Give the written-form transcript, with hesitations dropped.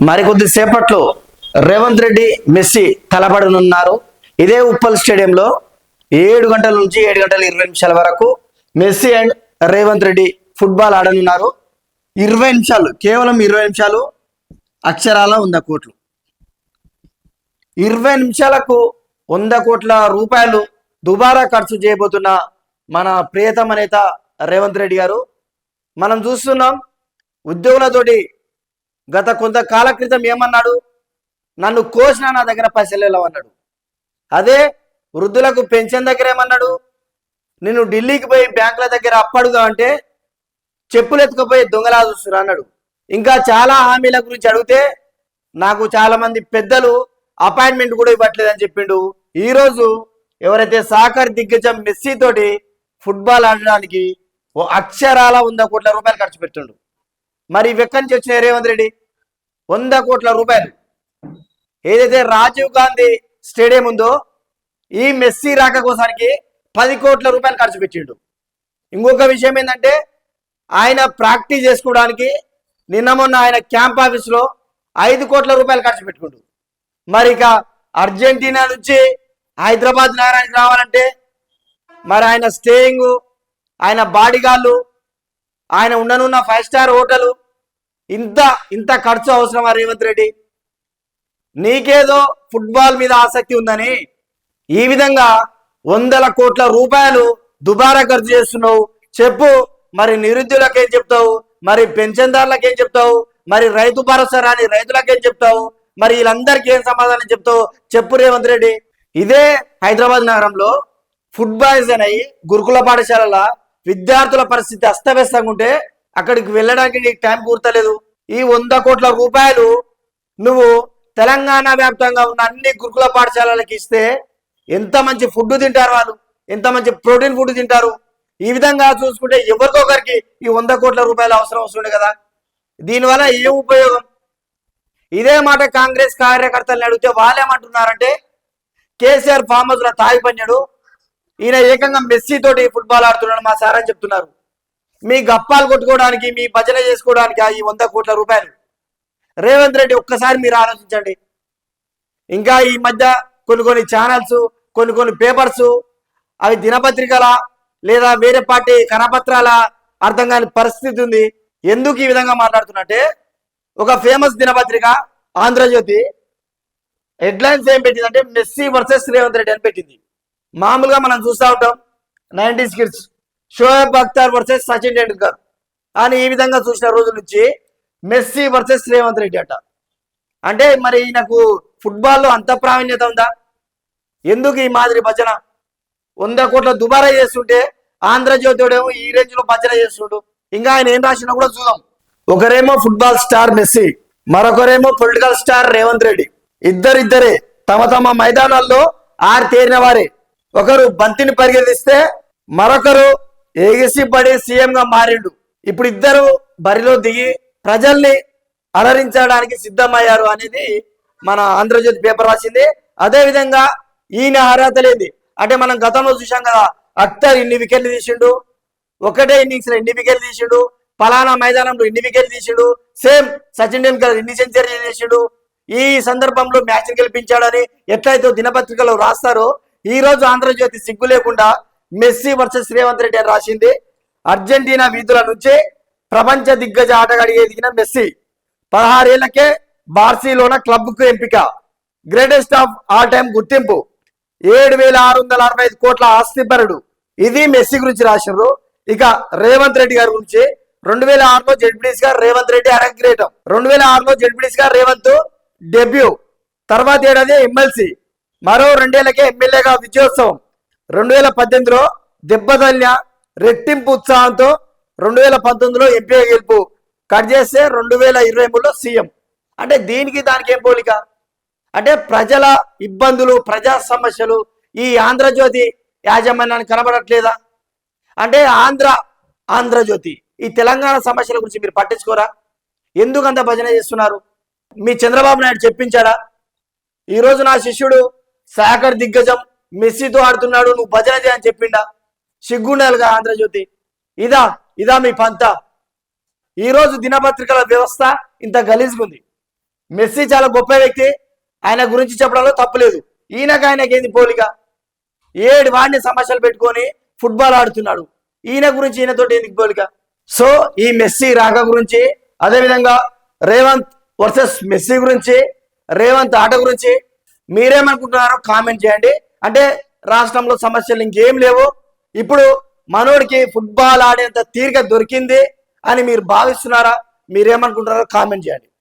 మరికొద్ది సేపట్లో రేవంత్ రెడ్డి మెస్సీ తలపడనున్నారు. ఇదే ఉప్పల్ స్టేడియంలో 7 గంటల నుంచి 7 గంటల 20 నిమిషాల వరకు Messi and Revanth Reddy football ఆడనున్నారు. 20 నిమిషాలు, కేవలం 20 నిమిషాలు, అక్షరాల 100 కోట్లు. 20 నిమిషాలకు 100 కోట్ల రూపాయలు దుబారా ఖర్చు చేయబోతున్న మన ప్రియతమ నేత రేవంత్ రెడ్డి గారు. మనం చూస్తున్నాం, ఉద్యోగులతోటి గత కొంతకాల క్రితం ఏమన్నాడు, నన్ను కోసిన నా దగ్గర పైసలు అన్నాడు. అదే వృద్ధులకు పెన్షన్ దగ్గర ఏమన్నాడు, నేను ఢిల్లీకి పోయి బ్యాంకుల దగ్గర అప్పడుగా అంటే చెప్పులు ఎత్తుకుపోయి దొంగలా చూస్తున్నా అన్నాడు. ఇంకా చాలా హామీల గురించి అడిగితే నాకు చాలా మంది పెద్దలు అపాయింట్మెంట్ కూడా ఇవ్వట్లేదని చెప్పిండు. ఈరోజు ఎవరైతే సాకర్ దిగ్గజం మెస్సీ తోటి ఫుట్బాల్ ఆడడానికి అక్షరాల 100 కోట్ల రూపాయలు ఖర్చు పెడుతుండు. మరి ఎక్కడి నుంచి వచ్చినాయి రేవంత్ రెడ్డి? 100 కోట్ల రూపాయలు. ఏదైతే రాజీవ్ గాంధీ స్టేడియం ఉందో ఈ మెస్సీ రాక కోసానికి 10 కోట్ల రూపాయలు ఖర్చు పెట్టిండు. ఇంకొక విషయం ఏంటంటే, ఆయన ప్రాక్టీస్ చేసుకోవడానికి నిన్న మొన్న ఆయన క్యాంప్ ఆఫీస్లో 5 కోట్ల రూపాయలు ఖర్చు పెట్టుకుంటు. మరి ఇక అర్జెంటీనా నుంచి హైదరాబాద్ నగరానికి రావాలంటే మరి ఆయన స్టేయింగ్, ఆయన బాడీగార్డు, ఆయన ఉండనున్న 5 స్టార్ హోటలు, ఇంత ఖర్చు అవసరమా రేవంత్ రెడ్డి? నీకేదో ఫుట్బాల్ మీద ఆసక్తి ఉందని ఈ విధంగా 100 కోట్ల రూపాయలు దుబారా ఖర్చు చేస్తున్నావు. చెప్పు, మరి నిరుద్యోగులకు ఏం చెప్తావు? మరి పెన్షన్దారులకు ఏం చెప్తావు? మరి రైతు భరోసా రాని రైతులకు ఏం చెప్తావు? మరి వీళ్ళందరికీ ఏం సమాధానం చెప్తావు? చెప్పు రేవంత్ రెడ్డి. ఇదే హైదరాబాద్ నగరంలో ఫుడ్ పాయిజన్ అయ్యి గురుకుల పాఠశాలల విద్యార్థుల పరిస్థితి అస్తవ్యస్తంగా ఉంటే అక్కడికి వెళ్ళడానికి నీకు టైం కూర్తలేదు. ఈ 100 కోట్ల రూపాయలు నువ్వు తెలంగాణ వ్యాప్తంగా ఉన్న అన్ని గురుకుల పాఠశాలలకు ఇస్తే ఎంత మంచి ఫుడ్ తింటారు వాళ్ళు, ఎంత మంచి ప్రోటీన్ ఫుడ్ తింటారు. ఈ విధంగా చూసుకుంటే ఎవరికొకరికి ఈ 100 కోట్ల రూపాయలు అవసరం వస్తుండే కదా. దీనివల్ల ఏం ఉపయోగం? ఇదే మాట కాంగ్రెస్ కార్యకర్తలను అడిగితే వాళ్ళేమంటున్నారంటే, కేసీఆర్ ఫామ్ హౌస్ లో తాగి పన్నాడు, ఈయన ఏకంగా మెస్సీ తోటి ఫుట్బాల్ ఆడుతున్నాడు మా సార్ అని చెప్తున్నారు. మీ గప్పాలు కొట్టుకోవడానికి, మీ భజన చేసుకోవడానికి ఈ 100 కోట్ల రూపాయలు. రేవంత్ రెడ్డి ఒక్కసారి మీరు ఆలోచించండి. ఇంకా ఈ మధ్య కొన్ని ఛానల్స్, కొన్ని పేపర్స్, అవి దినపత్రికల లేదా వేరే పార్టీ కరపత్రాల అర్థం కాని పరిస్థితి ఉంది. ఎందుకు ఈ విధంగా మాట్లాడుతున్నట్టే, ఒక ఫేమస్ దినపత్రిక ఆంధ్రజ్యోతి హెడ్లైన్స్ ఏం పెట్టిందంటే, మెస్సీ వర్సెస్ రేవంత్ రెడ్డి అని పెట్టింది. మామూలుగా మనం చూస్తూ ఉంటాం 90s kids, Shoaib Akhtar versus Sachin Tendulkar అని ఈ విధంగా చూసిన రోజు నుంచి మెస్సీ వర్సెస్ రేవంత్ రెడ్డి అట. అంటే మరి ఈయనకు ఫుట్బాల్లో అంత ప్రావీణ్యత ఉందా? ఎందుకు ఈ మాదిరి భజన? 100 కోట్ల దుబారా చేస్తుంటే ఆంధ్రజ్యోతిడేమో ఈ రేంజ్ లో భజన చేస్తుండు. ఇంకా ఆయన ఏం రాసినా కూడా చూద్దాం. ఒకరేమో ఫుట్బాల్ స్టార్ మెస్సీ, మరొకరేమో పొలిటికల్ స్టార్ రేవంత్ రెడ్డి. ఇద్దరే తమ మైదానాల్లో ఆరితేరిన వారే. ఒకరు బంతిని పరిగెత్తిస్తే మరొకరు ఎగిసి పడి సీఎం గా మారిండు. ఇప్పుడు ఇద్దరు బరిలో దిగి ప్రజల్ని అలరించడానికి సిద్ధమయ్యారు అనేది మన ఆంధ్రజ్యోతి పేపర్ రాసింది. అదే విధంగా ఈయన అర్హత లేని అంటే మనం గతంలో చూసాం కదా, అఖ్తర్ ఇన్ని వికెట్లు తీసిండు, ఒకటే ఇన్నింగ్స్ లో ఇన్ని వికెట్లు తీసిండు, పలానా మైదానంలో ఇన్ని వికెట్లు తీసిండు, సేమ్ సచిన్ టెండూల్కర్ ఇన్ని సెంచరీ చేసిండు, ఈ సందర్భంలో మ్యాచ్ గెలిపించాడని ఎట్లయితే దినపత్రికలో రాస్తారో, ఈ రోజు ఆంధ్రజ్యోతి సిగ్గు లేకుండా మెస్సీ వర్సెస్ రేవంత్ రెడ్డి అని రాసింది. అర్జెంటీనా వీధుల నుంచి ప్రపంచ దిగ్గజ ఆటగాడిగా ఎదిగిన మెస్సీ 16 ఏళ్లకే బార్సిలోనా క్లబ్ కు ఎంపిక, గ్రేటెస్ట్ ఆఫ్ ఆల్ టైమ్ గుర్తింపు, 7,665 కోట్ల ఆస్తిపరుడు. ఇది మెస్సీ గురించి రాశారు. ఇక రేవంత్ రెడ్డి గారి గురించి 2006లో జెడ్పీటీసీ గా రేవంత్ రెడ్డి అరంగేటం, 2006లో జెడ్పీటీసీ గా రేవంత్ డెబ్యూ, తర్వాత ఏడాది ఎమ్మెల్సీ, మరో 2 ఏళ్లకే ఎమ్మెల్యేగా విజయోత్సవం, 2018లో దెబ్బతల్య రెట్టింపు ఉత్సాహంతో 2019లో ఎంపీ గెలుపు, కట్ చేస్తే 2023లో సీఎం. అంటే దీనికి దానికి ఏం పోలిక? అంటే ప్రజల ఇబ్బందులు, ప్రజా సమస్యలు ఈ ఆంధ్రజ్యోతి యాజమాన్యానికి కనబడట్లేదా? అంటే ఆంధ్రజ్యోతి ఈ తెలంగాణ సమస్యల గురించి మీరు పట్టించుకోరా? ఎందుకు అంత భజన చేస్తున్నారు? మీ చంద్రబాబు నాయుడు చెప్పించాడా? ఈరోజు నా శిష్యుడు సాకర్ దిగ్గజం మెస్సీతో ఆడుతున్నాడు, నువ్వు భజన చేయని చెప్పిండా? సిగ్గుండాలిగా ఆంధ్రజ్యోతి. ఇదా మీ పంత? ఈరోజు దినపత్రికల వ్యవస్థ ఇంత గలీజ్గుంది. మెస్సీ చాలా గొప్ప వ్యక్తి, ఆయన గురించి చెప్పడంలో తప్పులేదు. ఆయనకేంది పోలిక? ఏడు వాడిని సమస్యలు పెట్టుకొని ఫుట్బాల్ ఆడుతున్నాడు, ఈయన గురించి ఈయనతోటి ఎందుకు పోలిక? సో ఈ మెస్సీ రాక గురించి, అదేవిధంగా రేవంత్ వర్సెస్ మెస్సీ గురించి, రేవంత్ ఆట గురించి మీరేమనుకుంటున్నారో కామెంట్ చేయండి. అంటే రాష్ట్రంలో సమస్యలు ఇంకేం లేవు, ఇప్పుడు మనోడికి ఫుట్బాల్ ఆడేంత తీరిక దొరికింది అని మీరు భావిస్తున్నారా? మీరేమనుకుంటున్నారో కామెంట్ చేయండి.